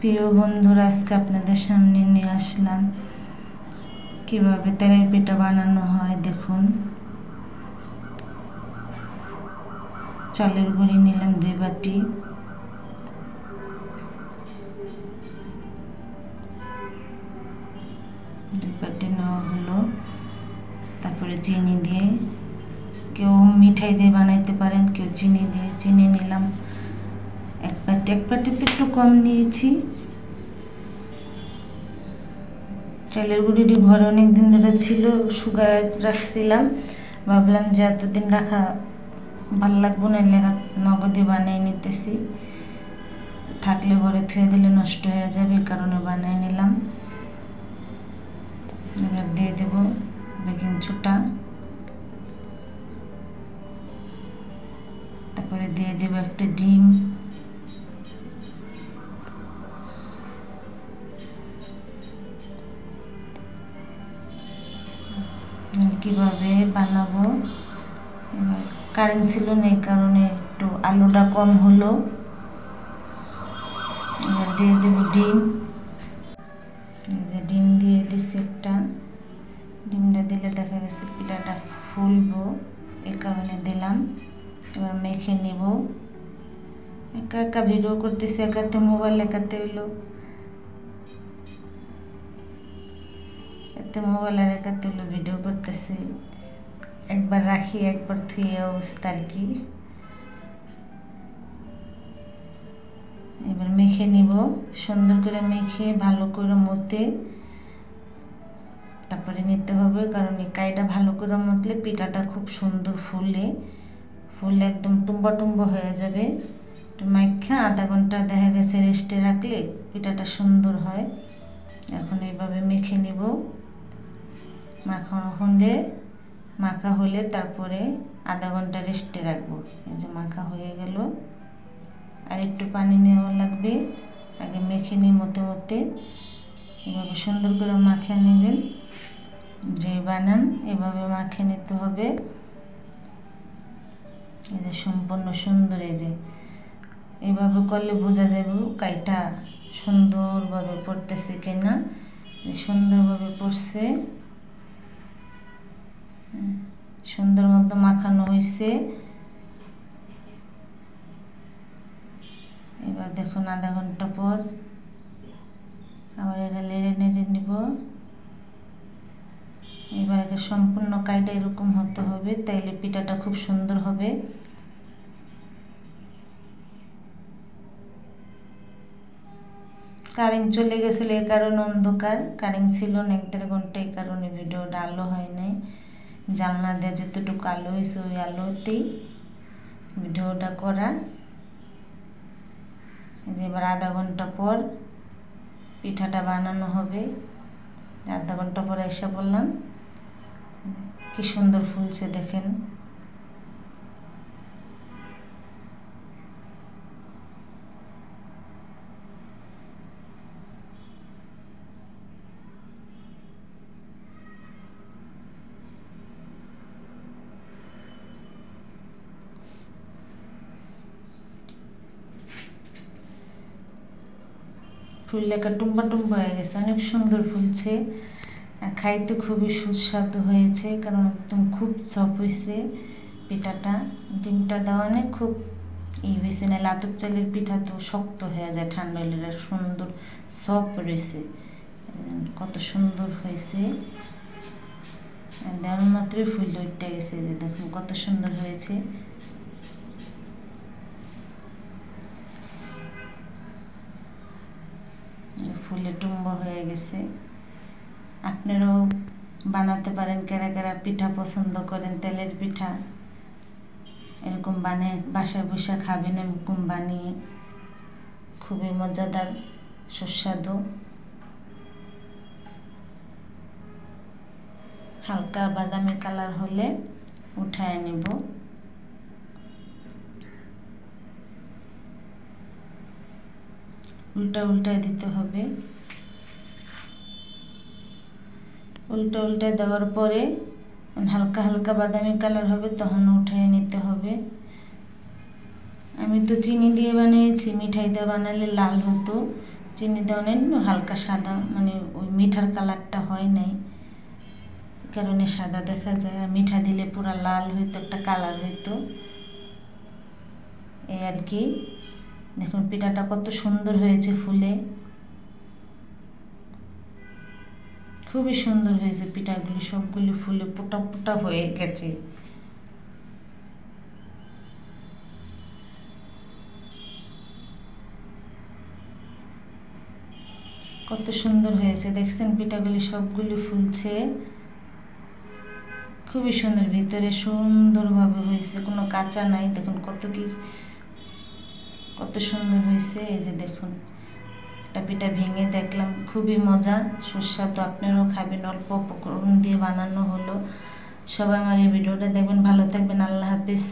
প্রিয় বন্ধুরা, আজকে আপনাদের সামনে নিয়ে আসলাম কিভাবে তেলের পিঠা বানানো হয়। দেখুন, চালের গুঁড়ি নিলাম 2 বাটি, নেওয়া হলো। তারপরে চিনি দিয়ে, কেউ মিঠাই দিয়ে বানাইতে পারেন, কেউ চিনি দিয়ে। চিনি নিলাম 1 বাটি, 1 বাটিতে একটু কম নিয়েছি। চালের গুঁড়িটি ঘরে অনেক দিন ধরে ছিল, শুকায় রাখছিলাম। ভাবলাম যে এতদিন রাখা ভাল লাগবো না, নগদে বানিয়ে নিতেছি, থাকলে ঘরে থুয়ে দিলে নষ্ট হয়ে যাবে, এই কারণে বানিয়ে নিলাম। এবার দিয়ে দেব বেকিং সোডা, তারপরে দিয়ে দেব একটা ডিম, কিভাবে বানাবো। এবার কারেন্ট ছিল না, এই কারণে একটু আলুটা কম হলো। এবার দিয়ে দেব ডিম, এই যে ডিম দিয়ে দিচ্ছি একটা। ডিমটা দিলে দেখা গেছে পিঠাটা ফুলবো, এই কারণে দিলাম। এবার মেখে নিব। একা একা ভিডিও করতেছি, একাতে মোবাইল, একাতে হইলো এতে মোবাইল আর একাতে হইলো ভিডিও করতেছি। একবার রাখি, একবার থুয়ে অবস্থা আর কি। এবার মেখে নিব, সুন্দর করে মেখে ভালো করে মতে তারপরে নিতে হবে, কারণ এই কাইটা ভালো করে মতলে পিঠাটা খুব সুন্দর ফুলে একদম টুম্বা টুম্বা হয়ে যাবে। মাইখা আধা ঘন্টা দেখা গেছে রেস্টে রাখলে পিঠাটা সুন্দর হয়। এখন এইভাবে মেখে নিব। মাখা হলে তারপরে আধা ঘন্টা রেস্টে রাখবো। এই যে মাখা হয়ে গেল। আর একটু পানি নেওয়া লাগবে, আগে মেখে নিই মতে। এভাবে সুন্দর করে মাখিয়ে নেবেন, যে বানান এভাবে মাখিয়ে নিতে হবে। এই যে সম্পূর্ণ সুন্দর, এই যে এইভাবে করলে বোঝা যাবে কাইটা সুন্দরভাবে পড়তেছে কিনা। সুন্দরভাবে পড়ছে, সুন্দর মতো মাখানো হয়েছে। এবার দেখুন আধা ঘন্টা পর আবার এটা নেড়ে নিব। এবার একে সম্পূর্ণ কাইটা এরকম হতে হবে, তাইলে পিঠাটা খুব সুন্দর হবে। কারেন্ট চলে গেছিল, এই কারণে অন্ধকার। কারেন্ট ছিল না 1-1.5 ঘন্টা, এই কারণে ভিডিওটা আলো হয় নাই। জানলা দিয়ে যতটুকু আলো হয়েছে ওই আলোতেই ভিডিওটা করা। এবার আধা ঘন্টা পর পিঠাটা বানানো হবে। আধা ঘন্টা পরে এসে বললাম কি সুন্দর ফুলছে, দেখেন। ফুললেকা টুম্বা টুম্বা হয়ে গেছে, অনেক সুন্দর ফুলছে। আর খাইতে খুবই সুস্বাদু হয়েছে, কারণ একদম খুব সফট হয়েছে পিঠাটা। ডিমটা দেওয়া অনেক খুব হয়েছে, না আতপ চালের পিঠা তো শক্ত হয়ে যায় ঠান্ডা হলে, আর সুন্দর সফট রয়েছে। কত সুন্দর হয়েছে, দেওয়ার মাত্রই ফুল উঠে গেছে। যে দেখুন কত সুন্দর হয়েছে। ফুলে টুম্বা হয়ে গেছে। আপনারাও বানাতে পারেন। কারা পিঠা পছন্দ করেন, তেলের পিঠা এরকম বানিয়ে বাসায় বসে খাবেন। এরকম বানিয়ে খুবই মজাদার, সুস্বাদু। হালকা বাদামি কালার হলে উঠায় নেব। উল্টায় দিতে হবে। উল্টায় দেওয়ার পরে হালকা হালকা বাদামি কালার হবে, তখন উঠিয়ে নিতে হবে। আমি তো চিনি দিয়ে বানিয়েছি, মিঠাই দিয়ে বানালে লাল হতো, চিনি দেওয়া নেই, হালকা সাদা, মানে ওই মিঠার কালারটা হয় নাই, কারণে সাদা দেখা যায়। আর মিঠা দিলে পুরা লাল হইতো, একটা কালার হইতো, এই আর কি। দেখুন পিঠাটা কত সুন্দর হয়েছে ফুলে, খুবই সুন্দর হয়েছে পিঠাগুলি, সবগুলি ফুলে পোটা পোটা হয়ে গেছে। কত সুন্দর হয়েছে দেখছেন, পিঠাগুলি সবগুলি ফুলছে, খুবই সুন্দর, ভিতরে সুন্দরভাবে হয়েছে, কোনো কাঁচা নাই। দেখুন কত সুন্দর হয়েছে। এই যে দেখুন একটা পিঠা ভেঙে দেখলাম, খুবই মজা সুস্বাদু। আপনারাও খাবেন, অল্প উপকরণ দিয়ে বানানো হলো। সবাই আমার এই ভিডিওটা দেখবেন, ভালো থাকবেন, আল্লাহ হাফিজ।